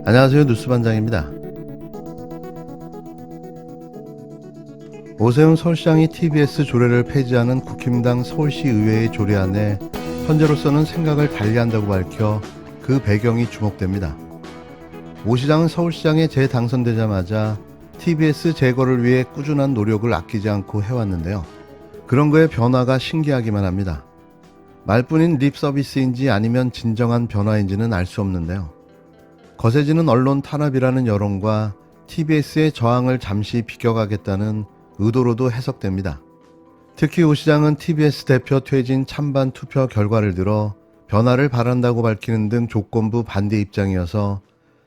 안녕하세요. 뉴스반장입니다. 오세훈 서울시장이 TBS 조례를 폐지하는 국힘당 서울시의회의 조례안에 현재로서는 생각을 달리한다고 밝혀 그 배경이 주목됩니다. 오 시장은 서울시장에 재당선되자마자 TBS 제거를 위해 꾸준한 노력을 아끼지 않고 해왔는데요. 그런 거에 변화가 신기하기만 합니다. 말뿐인 립 서비스인지 아니면 진정한 변화인지는 알 수 없는데요. 거세지는 언론 탄압이라는 여론과 TBS의 저항을 잠시 비껴가겠다는 의도로도 해석됩니다. 특히 오 시장은 TBS 대표 퇴진 찬반 투표 결과를 들어 변화를 바란다고 밝히는 등 조건부 반대 입장이어서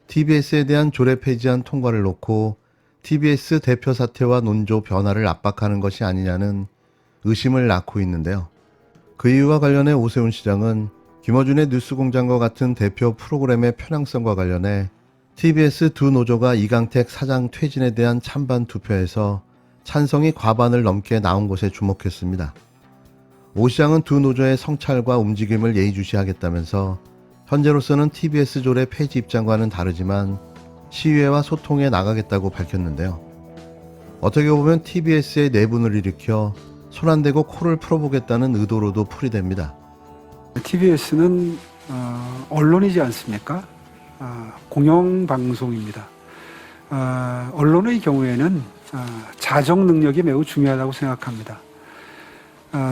TBS에 대한 조례 폐지안 통과를 놓고 TBS 대표 사퇴와 논조 변화를 압박하는 것이 아니냐는 의심을 낳고 있는데요. 그 이유와 관련해 오세훈 시장은 김어준의 뉴스공장과 같은 대표 프로그램의 편향성과 관련해 TBS 두 노조가 이강택 사장 퇴진에 대한 찬반 투표에서 찬성이 과반을 넘게 나온 것에 주목했습니다. 오 시장은 두 노조의 성찰과 움직임을 예의주시하겠다면서 현재로서는 TBS 조례 폐지 입장과는 다르지만 시의회와 소통해 나가겠다고 밝혔는데요. 어떻게 보면 TBS의 내분을 일으켜 손 안 대고 코를 풀어보겠다는 의도로도 풀이됩니다. TBS는 언론이지 않습니까? 공영방송입니다. 언론의 경우에는 자정 능력이 매우 중요하다고 생각합니다.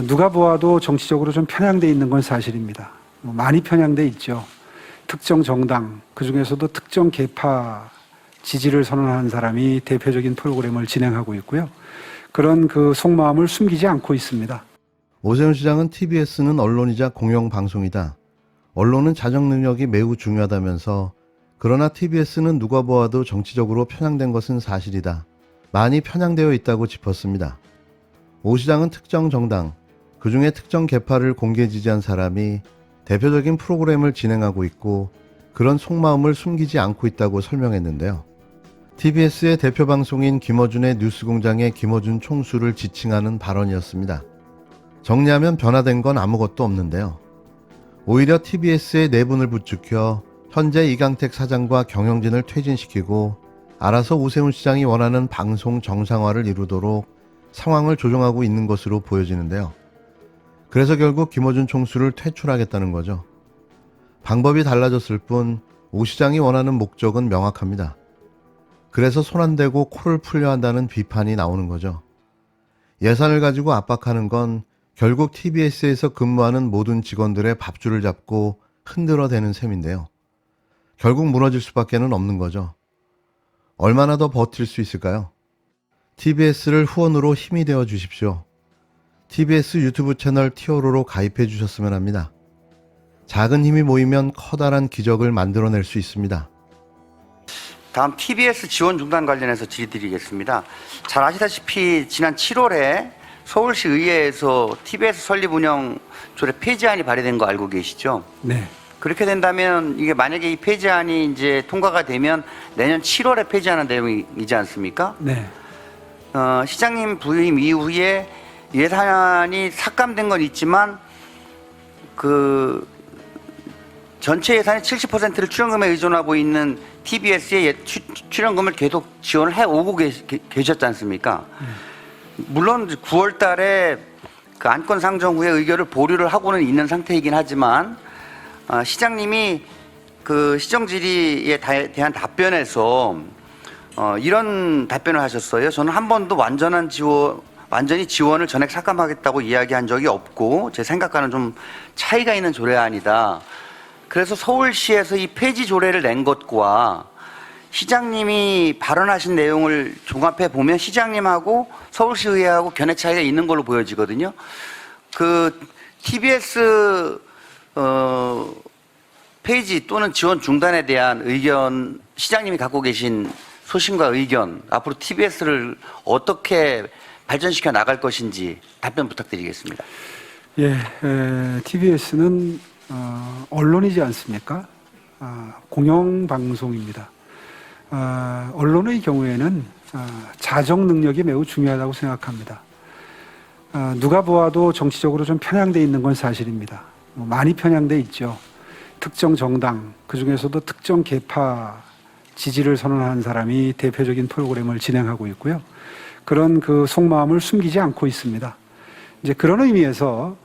누가 보아도 정치적으로 좀 편향돼 있는 건 사실입니다. 많이 편향돼 있죠. 특정 정당, 그중에서도 특정 계파 지지를 선언하는 사람이 대표적인 프로그램을 진행하고 있고요. 그런 그 속마음을 숨기지 않고 있습니다. 오세훈 시장은 TBS는 언론이자 공영방송이다. 언론은 자정 능력이 매우 중요하다면서 그러나 TBS는 누가 보아도 정치적으로 편향된 것은 사실이다. 많이 편향되어 있다고 짚었습니다. 오 시장은 특정 정당, 그중에 특정 계파를 공개 지지한 사람이 대표적인 프로그램을 진행하고 있고 그런 속마음을 숨기지 않고 있다고 설명했는데요. TBS의 대표 방송인 김어준의 뉴스공장의 김어준 총수를 지칭하는 발언이었습니다. 정리하면 변화된 건 아무것도 없는데요. 오히려 TBS의 내분을 부추겨 현재 이강택 사장과 경영진을 퇴진시키고 알아서 오세훈 시장이 원하는 방송 정상화를 이루도록 상황을 조정하고 있는 것으로 보여지는데요. 그래서 결국 김어준 총수를 퇴출하겠다는 거죠. 방법이 달라졌을 뿐 오 시장이 원하는 목적은 명확합니다. 그래서 손 안 대고 코를 풀려 한다는 비판이 나오는 거죠. 예산을 가지고 압박하는 건 결국 TBS에서 근무하는 모든 직원들의 밥줄을 잡고 흔들어대는 셈인데요. 결국 무너질 수밖에는 없는 거죠. 얼마나 더 버틸 수 있을까요? TBS를 후원으로 힘이 되어 주십시오. TBS 유튜브 채널 티오로로 가입해 주셨으면 합니다. 작은 힘이 모이면 커다란 기적을 만들어낼 수 있습니다. 다음 TBS 지원 중단 관련해서 질의드리겠습니다. 잘 아시다시피 지난 7월에 서울시 의회에서 TBS 설립 운영 조례 폐지안이 발의된 거 알고 계시죠? 네. 그렇게 된다면 이게 만약에 이 폐지안이 이제 통과가 되면 내년 7월에 폐지하는 내용이지 않습니까? 네. 시장님 부임 이후에 예산이 삭감된 건 있지만 그 전체 예산의 70%를 출연금에 의존하고 있는 TBS의 출연금을 계속 지원을 해오고 계셨지 않습니까? 물론 9월 달에 그 안건 상정 후에 의결을 보류를 하고는 있는 상태이긴 하지만 시장님이 그 시정 질의에 대한 답변에서 이런 답변을 하셨어요. 저는 한 번도 완전히 지원을 전액 삭감하겠다고 이야기한 적이 없고 제 생각과는 좀 차이가 있는 조례안이다. 그래서 서울시에서 이 폐지 조례를 낸 것과 시장님이 발언하신 내용을 종합해 보면 시장님하고 서울시의회하고 견해 차이가 있는 걸로 보여지거든요. 그 TBS 폐지 또는 지원 중단에 대한 의견, 시장님이 갖고 계신 소신과 의견, 앞으로 TBS를 어떻게 발전시켜 나갈 것인지 답변 부탁드리겠습니다. 예, TBS는 언론이지 않습니까? 공영방송입니다. 언론의 경우에는 자정 능력이 매우 중요하다고 생각합니다. 누가 보아도 정치적으로 좀 편향돼 있는 건 사실입니다. 많이 편향돼 있죠. 특정 정당, 그중에서도 특정 계파 지지를 선언한 사람이 대표적인 프로그램을 진행하고 있고요. 그런 그 속마음을 숨기지 않고 있습니다. 이제 그런 의미에서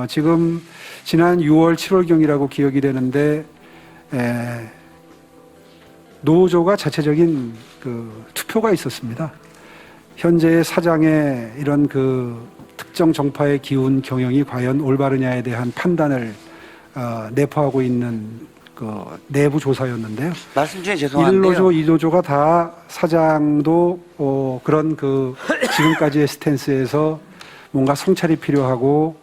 지금 지난 6월, 7월경이라고 기억이 되는데 노조가 자체적인 그 투표가 있었습니다. 현재의 사장의 이런 그 특정 정파의 기운 경영이 과연 올바르냐에 대한 판단을 내포하고 있는 그 내부 조사였는데요. 말씀 중에 죄송한데요. 1노조, 2노조가 다 사장도 그런 그 지금까지의 스탠스에서 뭔가 성찰이 필요하고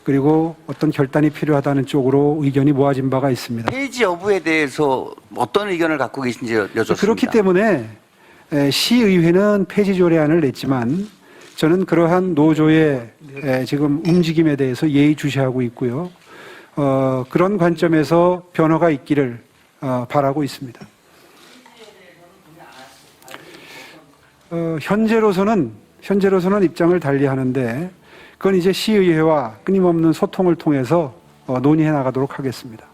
그리고 어떤 결단이 필요하다는 쪽으로 의견이 모아진 바가 있습니다. 폐지 여부에 대해서 어떤 의견을 갖고 계신지 여쭙습니다. 그렇기 때문에 시의회는 폐지 조례안을 냈지만 저는 그러한 노조의 지금 움직임에 대해서 예의주시하고 있고요. 그런 관점에서 변화가 있기를 바라고 있습니다. 현재로서는 입장을 달리하는데 그건 이제 시의회와 끊임없는 소통을 통해서 논의해 나가도록 하겠습니다.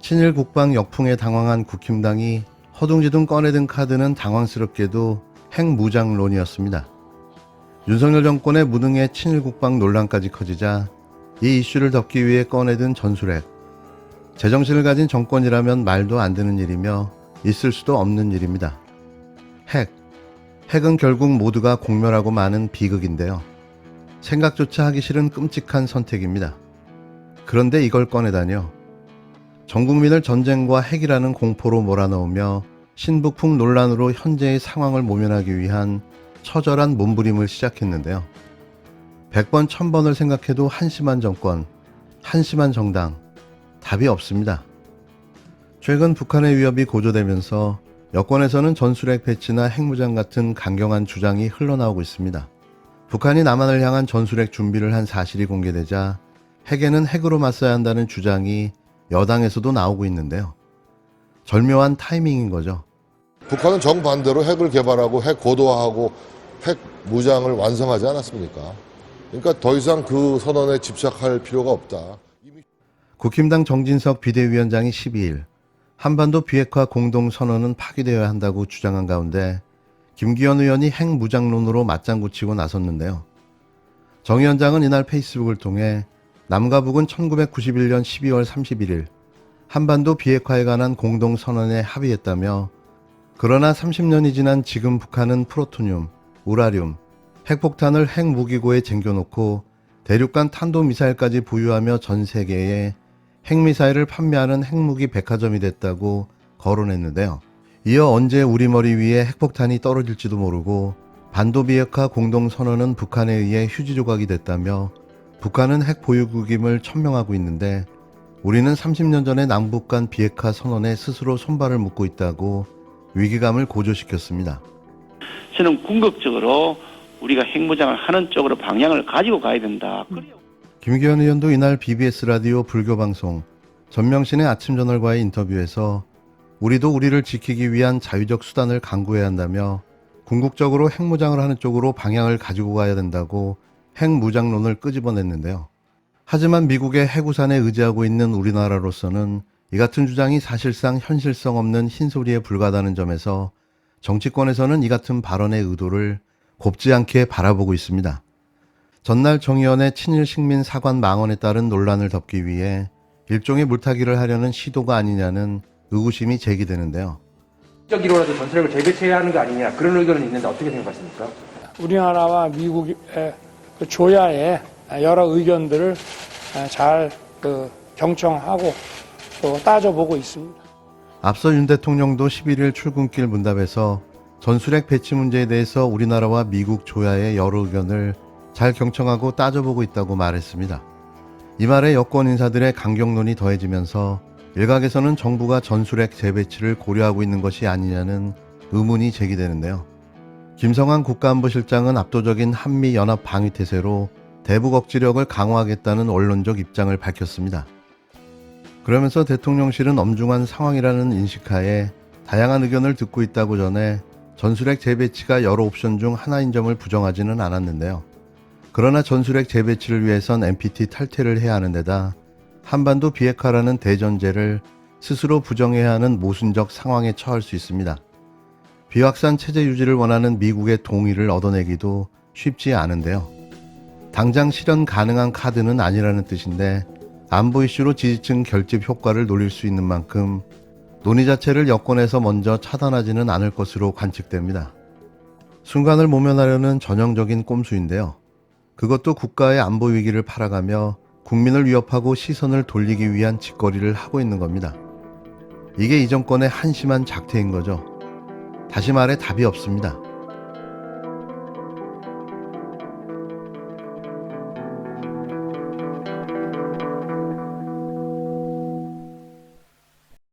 친일 국방 역풍에 당황한 국힘당이 허둥지둥 꺼내든 카드는 당황스럽게도 핵무장론이었습니다. 윤석열 정권의 무능의 친일 국방 논란까지 커지자 이 이슈를 덮기 위해 꺼내든 전술핵. 제정신을 가진 정권이라면 말도 안 되는 일이며 있을 수도 없는 일입니다. 핵은 결국 모두가 공멸하고 마는 비극인데요. 생각조차 하기 싫은 끔찍한 선택입니다. 그런데 이걸 꺼내다뇨. 전 국민을 전쟁과 핵이라는 공포로 몰아넣으며 신북풍 논란으로 현재의 상황을 모면하기 위한 처절한 몸부림을 시작했는데요. 100번 1000번을 생각해도 한심한 정권, 한심한 정당, 답이 없습니다. 최근 북한의 위협이 고조되면서 여권에서는 전술핵 배치나 핵무장 같은 강경한 주장이 흘러나오고 있습니다. 북한이 남한을 향한 전술핵 준비를 한 사실이 공개되자 핵에는 핵으로 맞서야 한다는 주장이 여당에서도 나오고 있는데요. 절묘한 타이밍인 거죠. 북한은 정반대로 핵을 개발하고 핵 고도화하고 핵 무장을 완성하지 않았습니까? 그러니까 더 이상 그 선언에 집착할 필요가 없다. 국힘당 정진석 비대위원장이 12일 한반도 비핵화 공동선언은 파기되어야 한다고 주장한 가운데 김기현 의원이 핵무장론으로 맞장구 치고 나섰는데요. 정 위원장은 이날 페이스북을 통해 남과 북은 1991년 12월 31일 한반도 비핵화에 관한 공동선언에 합의했다며 그러나 30년이 지난 지금 북한은 프로토늄, 우라륨, 핵폭탄을 핵무기고에 쟁겨놓고 대륙간 탄도미사일까지 보유하며 전 세계에 핵미사일을 판매하는 핵무기 백화점이 됐다고 거론했는데요. 이어 언제 우리 머리 위에 핵폭탄이 떨어질지도 모르고 반도비핵화 공동선언은 북한에 의해 휴지 조각이 됐다며 북한은 핵 보유국임을 천명하고 있는데 우리는 30년 전에 남북 간 비핵화 선언에 스스로 손발을 묶고 있다고 위기감을 고조시켰습니다. 저는 궁극적으로 우리가 핵무장을 하는 쪽으로 방향을 가지고 가야 된다. 김기현 의원도 이날 BBS 라디오 불교방송 전명신의 아침저널과의 인터뷰에서 우리도 우리를 지키기 위한 자유적 수단을 강구해야 한다며 궁극적으로 핵무장을 하는 쪽으로 방향을 가지고 가야 된다고 핵무장론을 끄집어냈는데요. 하지만 미국의 핵우산에 의지하고 있는 우리나라로서는 이 같은 주장이 사실상 현실성 없는 흰소리에 불과하다는 점에서 정치권에서는 이 같은 발언의 의도를 곱지 않게 바라보고 있습니다. 전날 정 의원의 친일 식민 사관 망언에 따른 논란을 덮기 위해 일종의 물타기를 하려는 시도가 아니냐는 의구심이 제기되는데요. 적으로라도 전술핵을 재배치해야 하는 거 아니냐 그런 의견은 있는데 어떻게 생각하십니까? 우리나라와 미국의 그 조야의 여러 의견들을 잘 경청하고 또 따져보고 있습니다. 앞서 윤 대통령도 11일 출근길 문답에서 전술핵 배치 문제에 대해서 우리나라와 미국 조야의 여러 의견을 잘 경청하고 따져보고 있다고 말했습니다. 이 말에 여권 인사들의 강경론이 더해지면서 일각에서는 정부가 전술핵 재배치를 고려하고 있는 것이 아니냐는 의문이 제기되는데요. 김성한 국가안보실장은 압도적인 한미연합 방위태세로 대북 억지력을 강화하겠다는 원론적 입장을 밝혔습니다. 그러면서 대통령실은 엄중한 상황이라는 인식하에 다양한 의견을 듣고 있다고 전해 전술핵 재배치가 여러 옵션 중 하나인 점을 부정하지는 않았는데요. 그러나 전술핵 재배치를 위해선 NPT 탈퇴를 해야 하는 데다 한반도 비핵화라는 대전제를 스스로 부정해야 하는 모순적 상황에 처할 수 있습니다. 비확산 체제 유지를 원하는 미국의 동의를 얻어내기도 쉽지 않은데요. 당장 실현 가능한 카드는 아니라는 뜻인데 안보 이슈로 지지층 결집 효과를 노릴 수 있는 만큼 논의 자체를 여권에서 먼저 차단하지는 않을 것으로 관측됩니다. 순간을 모면하려는 전형적인 꼼수인데요. 그것도 국가의 안보 위기를 팔아가며 국민을 위협하고 시선을 돌리기 위한 짓거리를 하고 있는 겁니다. 이게 이 정권의 한심한 작태인 거죠. 다시 말해 답이 없습니다.